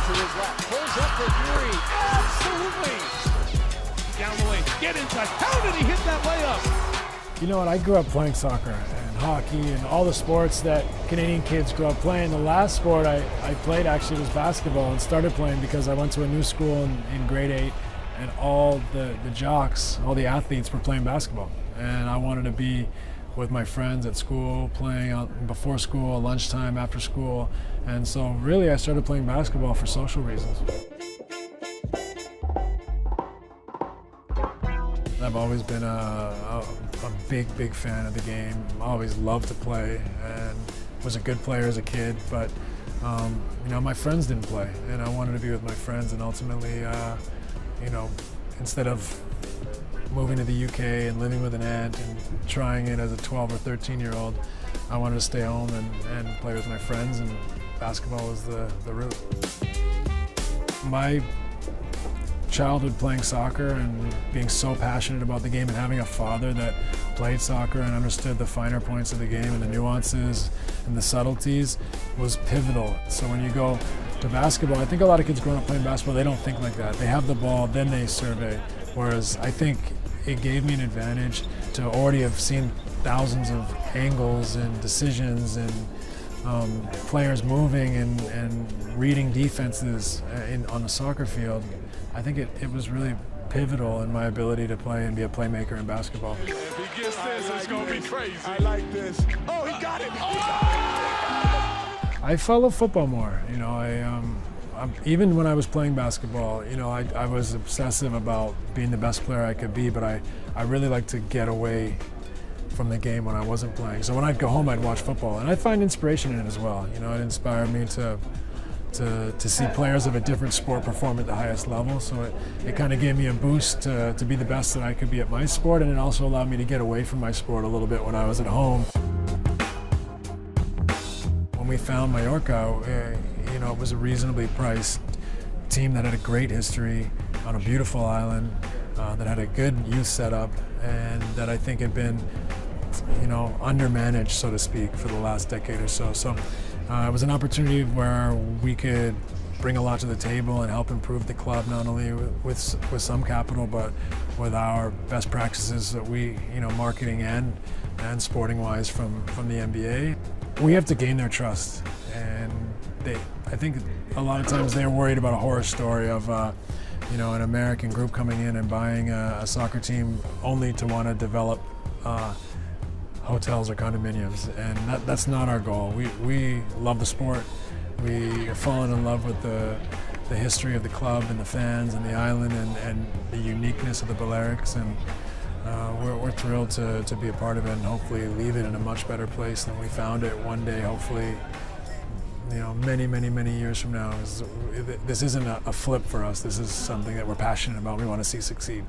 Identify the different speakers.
Speaker 1: To his left, pulls up for three. Absolutely. Down the lane, get inside. How did he hit that layup?
Speaker 2: You know what, I grew up playing soccer and hockey and all the sports that Canadian kids grew up playing. The last sport I played actually was basketball, and started playing because I went to a new school in grade 8, and all the jocks, all the athletes were playing basketball. And I wanted to be with my friends at school, playing out before school, lunchtime, after school. And so really I started playing basketball for social reasons. I've always been a big fan of the game. I always loved to play and was a good player as a kid, but you know, my friends didn't play, and I wanted to be with my friends. And ultimately, you know, instead of moving to the UK and living with an aunt and trying it as a 12 or 13-year-old, I wanted to stay home and play with my friends, and basketball was the route. My childhood playing soccer and being so passionate about the game, and having a father that played soccer and understood the finer points of the game and the nuances and the subtleties was pivotal. So when you go to basketball, I think a lot of kids growing up playing basketball, they don't think like that. They have the ball, then they survey. Whereas I think it gave me an advantage to already have seen thousands of angles and decisions and players moving and reading defenses on the soccer field. I think it was really pivotal in my ability to play and be a playmaker in basketball.
Speaker 3: If he gets this, it's going to be crazy. I like this. Oh, he got it.
Speaker 2: I follow football more. You know, even when I was playing basketball, you know, I was obsessive about being the best player I could be, but I really like to get away from the game when I wasn't playing. So when I'd go home, I'd watch football, and I'd find inspiration in it as well. You know, it inspired me to see players of a different sport perform at the highest level. So it kind of gave me a boost to be the best that I could be at my sport, and it also allowed me to get away from my sport a little bit when I was at home. When we found Mallorca, you know, it was a reasonably priced team that had a great history on a beautiful island, that had a good youth setup, and that I think had been, you know, undermanaged, so to speak, for the last decade or so. So it was an opportunity where we could bring a lot to the table and help improve the club, not only with some capital, but with our best practices that we, you know, marketing and sporting-wise from the NBA. We have to gain their trust, and I think a lot of times they're worried about a horror story of you know, an American group coming in and buying a soccer team only to want to develop hotels or condominiums, and that's not our goal. We love the sport. We are falling in love with the history of the club and the fans and the island and the uniqueness of the Balearics, and we're thrilled to be a part of it and hopefully leave it in a much better place than we found it one day, hopefully, you know, many years from now. This isn't a flip for us. This is something that we're passionate about. We want to see succeed.